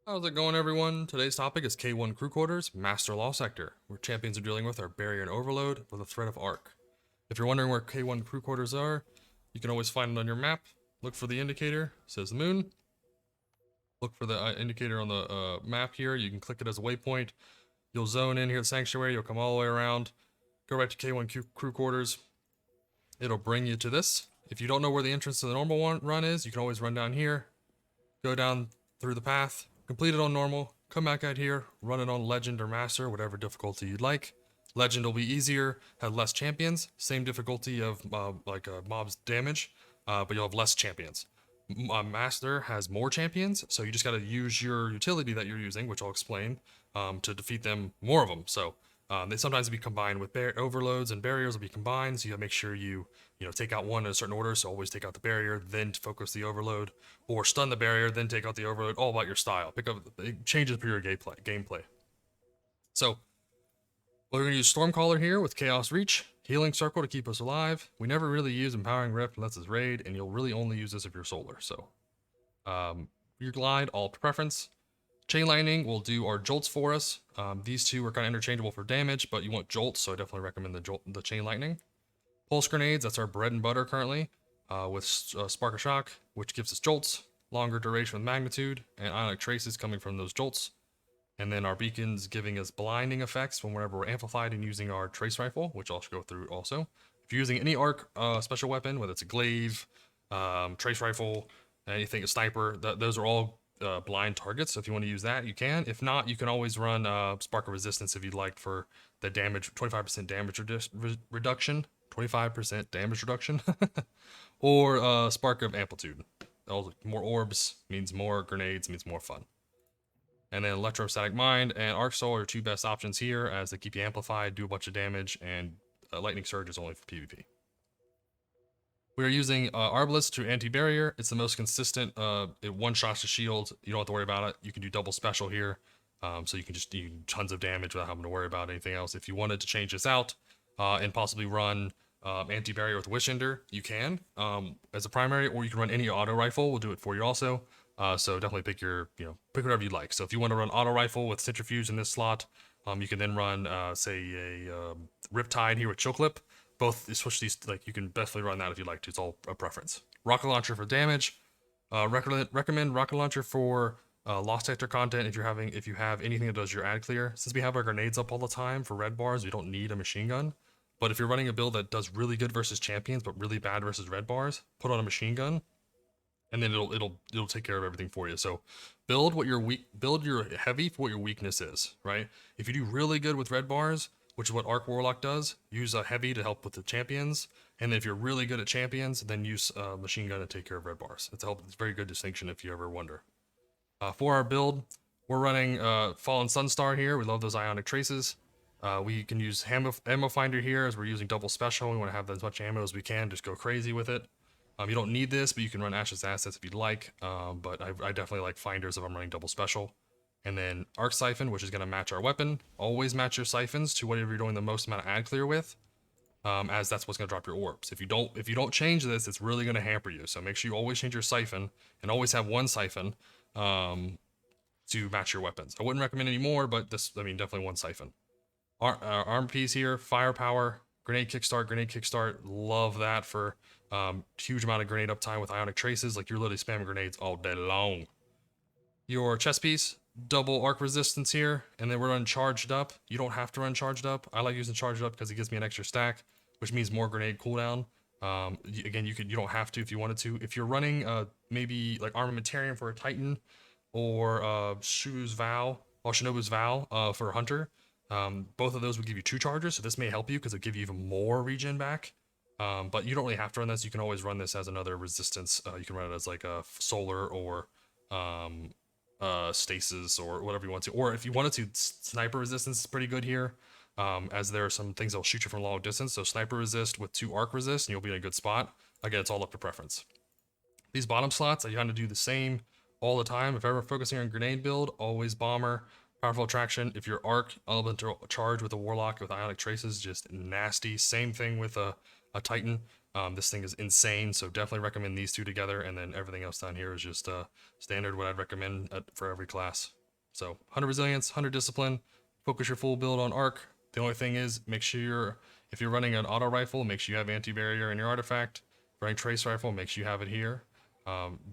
How's it going, everyone? Today's topic is K1 Crew Quarters, Master Law Sector, where champions are dealing with are Barrier and Overload with a threat of Arc. If you're wondering where K1 Crew Quarters are, you can always find it on your map. Look for the indicator, says the moon. Look for the indicator on the map here. You can click it as a waypoint. You'll zone in here at Sanctuary, you'll come all the way around, go right to K1 Crew Quarters. It'll bring you to this. If you don't know where the entrance to the normal one run is, you can always run down here, go down through the path, complete it on normal, come back out here, run it on legend or master, whatever difficulty you'd like. Legend will be easier, have less champions, same difficulty of mob's damage, but you'll have less champions. Master has more champions, so you just got to use your utility that you're using, which I'll explain, to defeat them, more of them. So they sometimes be combined with overloads, and barriers will be combined, so you gotta make sure you take out one in a certain order. So always take out the barrier, then focus the overload, or stun the barrier, then take out the overload. All about your style. Pick up, it changes per your gameplay. So we're gonna use Stormcaller here with Chaos Reach, Healing Circle to keep us alive. We never really use Empowering Rift unless it's raid, and you'll really only use this if you're solar. So your glide, all preference. Chain Lightning will do our jolts for us. These two are kind of interchangeable for damage, but you want jolts, so I definitely recommend the Chain Lightning. Pulse Grenades, that's our bread and butter currently, with Spark of Shock, which gives us jolts, longer duration with magnitude, and Ionic Traces coming from those jolts. And then our beacons giving us blinding effects whenever we're amplified and using our Trace Rifle, which I'll go through also. If you're using any arc special weapon, whether it's a glaive, Trace Rifle, anything, a sniper, those are all blind targets. So if you want to use that, you can. If not, you can always run Spark of Resistance if you'd like for the damage, 25% damage reduction, 25% damage reduction, or Spark of Amplitude. More orbs means more grenades, means more fun. And then Electrostatic Mind and Arc Soul are two best options here, as they keep you amplified, do a bunch of damage, and Lightning Surge is only for PvP. We are using Arbalest to anti-barrier. It's the most consistent. It one-shots the shield. You don't have to worry about it. You can do double special here. So you can just do tons of damage without having to worry about anything else. If you wanted to change this out and possibly run anti-barrier with Wish Ender, you can as a primary, or you can run any auto rifle. We'll do it for you also. So definitely pick pick whatever you'd like. So if you want to run auto rifle with Centrifuge in this slot, you can then run say a Riptide here with Chokelip. Both switch these, like, you can definitely run that if you'd like to. It's all a preference. Rocket Launcher for damage. Recommend Rocket Launcher for Lost Sector content if you have anything that does your ad clear. Since we have our grenades up all the time for red bars, we don't need a machine gun. But if you're running a build that does really good versus champions but really bad versus red bars, put on a machine gun, and then it'll take care of everything for you. So build your heavy for what your weakness is, right? If you do really good with red bars, which is what Arc Warlock does, use a heavy to help with the champions. And if you're really good at champions, then use machine gun to take care of red bars. It's a very good distinction if you ever wonder. For our build, we're running Fallen Sunstar here. We love those Ionic Traces. We can use ammo finder here as we're using double special. We want to have as much ammo as we can. Just go crazy with it. You don't need this, but you can run Ash's assets if you'd like. But I definitely like finders if I'm running double special. And then Arc Siphon, which is going to match our weapon. Always match your siphons to whatever you're doing the most amount of ad clear with, as that's what's going to drop your orbs. If you don't change this, it's really going to hamper you. So make sure you always change your siphon and always have one siphon to match your weapons. I wouldn't recommend any more, but definitely one siphon. Arm piece here, firepower, grenade kickstart. Love that for huge amount of grenade uptime with Ionic Traces. Like, you're literally spamming grenades all day long. Your chest piece, double arc resistance here, and then we're running charged up. You don't have to run charged up. I like using charged up because it gives me an extra stack, which means more grenade cooldown. Again, you don't have to if you wanted to. If you're running maybe like Armamentarium for a Titan, or Shinobu's Vow for a Hunter, both of those would give you 2 charges, so this may help you because it'll give you even more regen back. But you don't really have to run this. You can always run this as another resistance. You can run it as like a solar or stasis or whatever you want to. Or if you wanted to, sniper resistance is pretty good here, as there are some things that'll shoot you from long distance. So sniper resist with 2 arc resist, and you'll be in a good spot. Again, it's all up to preference. These bottom slots, I kind of do the same all the time. If ever focusing on grenade build, always bomber, powerful attraction. If your arc, elemental charge with a warlock with Ionic Traces, just nasty. Same thing with a Titan. This thing is insane, so definitely recommend these two together, and then everything else down here is just standard what I'd recommend for every class. So 100 resilience, 100 discipline, focus your full build on arc. The only thing is, make sure if you're running an auto rifle, make sure you have anti-barrier in your artifact. Running trace rifle, make sure you have it here.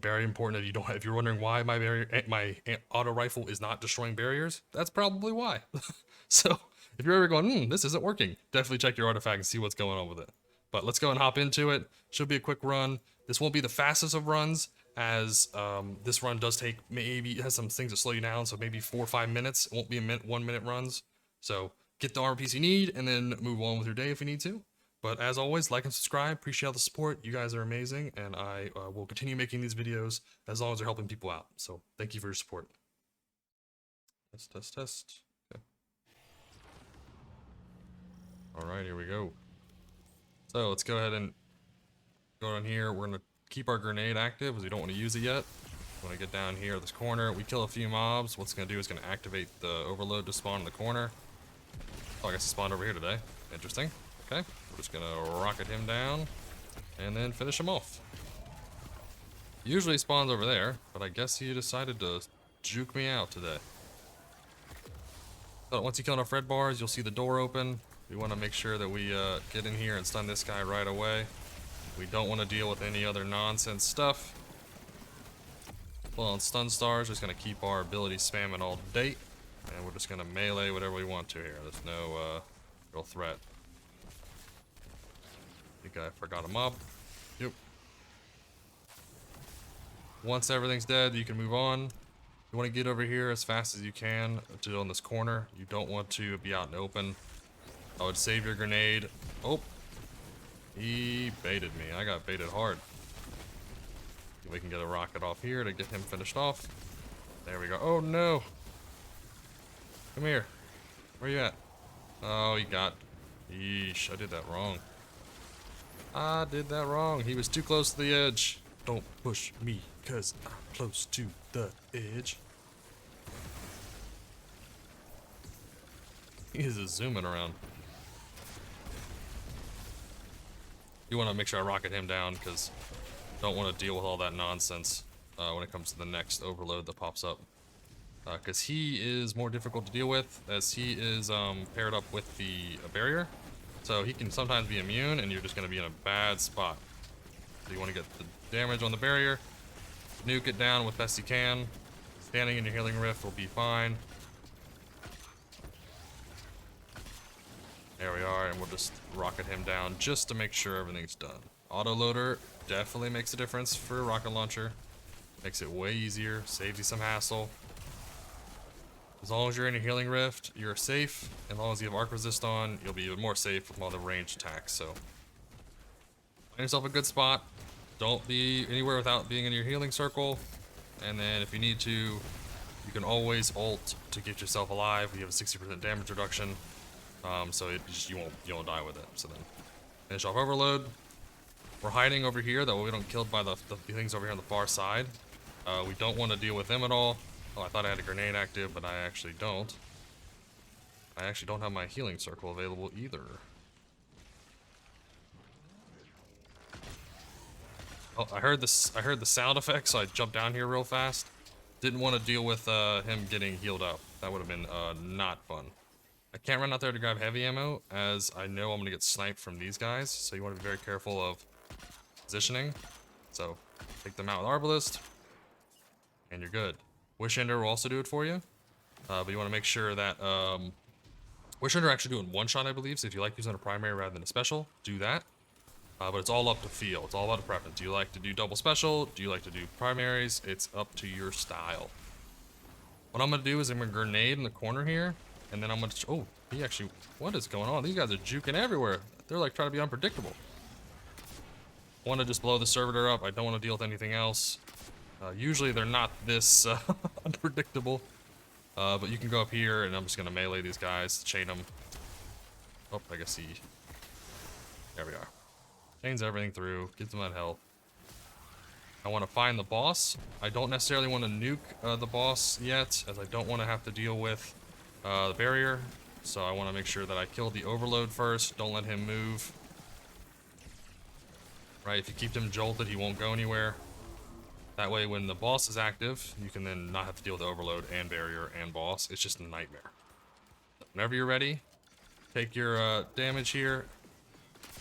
Very important that you don't. If you're wondering why my auto rifle is not destroying barriers, that's probably why. So if you're ever going, this isn't working, definitely check your artifact and see what's going on with it. But let's go and hop into it. Should be a quick run. This won't be the fastest of runs, as this run does take maybe, it has some things that slow you down, so maybe 4 or 5 minutes. It won't be 1 minute runs. So get the armor piece you need and then move on with your day if you need to. But as always, like and subscribe. Appreciate all the support. You guys are amazing, and I will continue making these videos as long as they're helping people out. So thank you for your support. Test. Okay. All right, here we go. So let's go ahead and go down here. We're gonna keep our grenade active because we don't want to use it yet. We want to get down here this corner. We kill a few mobs. What's gonna do is gonna activate the overload to spawn in the corner. Oh, I guess it spawned over here today. Interesting. Okay, we're just gonna rocket him down and then finish him off. Usually he spawns over there, but I guess he decided to juke me out today. So once you kill enough red bars, you'll see the door open. We want to make sure that we get in here and stun this guy right away. We don't want to deal with any other nonsense stuff. Well, on Sunstar, just going to keep our ability spamming all day. And we're just going to melee whatever we want to here. There's no real threat. I think I forgot a mob. Yep. Once everything's dead, you can move on. You want to get over here as fast as you can to on this corner. You don't want to be out in the open. I would save your grenade. Oh, he baited me. I got baited hard. We can get a rocket off here to get him finished off. There we go. Oh no. Come here. Where you at? Oh, he got. Yeesh, I did that wrong. I did that wrong. He was too close to the edge. Don't push me, cause I'm close to the edge. He is just zooming around. You want to make sure I rocket him down, because don't want to deal with all that nonsense when it comes to the next overload that pops up. Because he is more difficult to deal with, as he is paired up with the barrier. So he can sometimes be immune, and you're just going to be in a bad spot. So you want to get the damage on the barrier, nuke it down with best you can. Standing in your healing rift will be fine. There we are, and we'll just rocket him down just to make sure everything's done. Autoloader definitely makes a difference for a rocket launcher. Makes it way easier, saves you some hassle. As long as you're in a healing rift, you're safe. As long as you have arc resist on, you'll be even more safe with all the ranged attacks. So find yourself a good spot. Don't be anywhere without being in your healing circle. And then if you need to, you can always ult to get yourself alive. You have a 60% damage reduction. So you won't die with it. So then finish off overload. We're hiding over here, that way we don't get killed by the things over here on the far side. We don't want to deal with them at all. Oh, I thought I had a grenade active, but I actually don't. I actually don't have my healing circle available either. Oh, I heard the sound effect, so I jumped down here real fast. Didn't want to deal with him getting healed up. That would have been not fun. I can't run out there to grab heavy ammo, as I know I'm going to get sniped from these guys, so you want to be very careful of positioning. So, take them out with Arbalest, and you're good. Wish Ender will also do it for you, but you want to make sure that, Wish Ender actually doing one shot, I believe, so if you like using a primary rather than a special, do that. But it's all up to feel, it's all about a preference. Do you like to do double special? Do you like to do primaries? It's up to your style. What I'm going to do is I'm going to grenade in the corner here. And then I'm gonna, oh, he actually, what is going on? These guys are juking everywhere. They're like trying to be unpredictable. Want to just blow the servitor up. I don't want to deal with anything else. Usually they're not this unpredictable. But you can go up here and I'm just gonna melee these guys, chain them. Oh, I guess he, there we are. Chains everything through, gets them that health. I want to find the boss. I don't necessarily want to nuke the boss yet, as I don't want to have to deal with the barrier, so I want to make sure that I kill the overload first. Don't let him move. right? If you keep him jolted, he won't go anywhere. That way, when the boss is active, you can then not have to deal with overload and barrier and boss. It's just a nightmare. Whenever you're ready, take your damage here,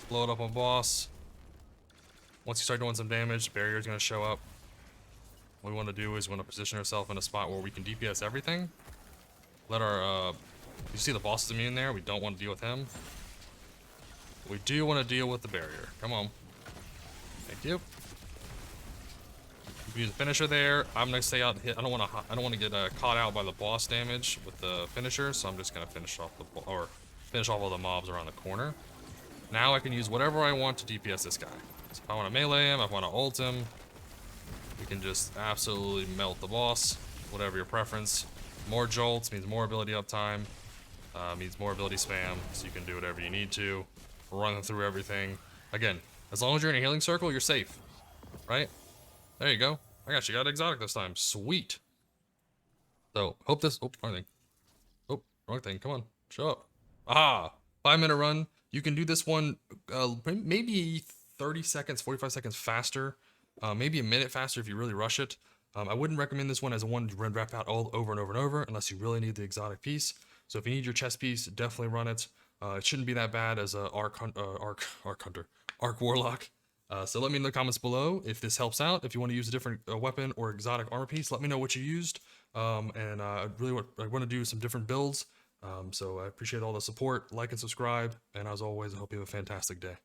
blow it up on boss. Once you start doing some damage, barrier is going to show up. What we want to do is we want to position ourselves in a spot where we can DPS everything. Let our, you see the boss is immune there? We don't want to deal with him. We do want to deal with the barrier. Come on. Thank you. You can use a finisher there. I'm gonna stay out. I don't want to get caught out by the boss damage with the finisher, so I'm just gonna finish off all the mobs around the corner. Now I can use whatever I want to DPS this guy. So if I want to melee him, if I want to ult him, we can just absolutely melt the boss. Whatever your preference. More jolts means more ability uptime. Means more ability spam, so you can do whatever you need to. Run through everything. Again, as long as you're in a healing circle, you're safe, right? There you go. I got you. Got exotic this time. Sweet. So, hope this... Oh, wrong thing. Oh, wrong thing. Come on. Show up. Aha! 5-minute run. You can do this one maybe 30 seconds, 45 seconds faster. Maybe a minute faster if you really rush it. I wouldn't recommend this one as a one to rep out all over and over and over unless you really need the exotic piece. So if you need your chest piece, definitely run it. It shouldn't be that bad as a Arc Warlock. So let me in the comments below if this helps out. If you want to use a different weapon or exotic armor piece, let me know what you used. I want to do some different builds. So I appreciate all the support. Like and subscribe. And as always, I hope you have a fantastic day.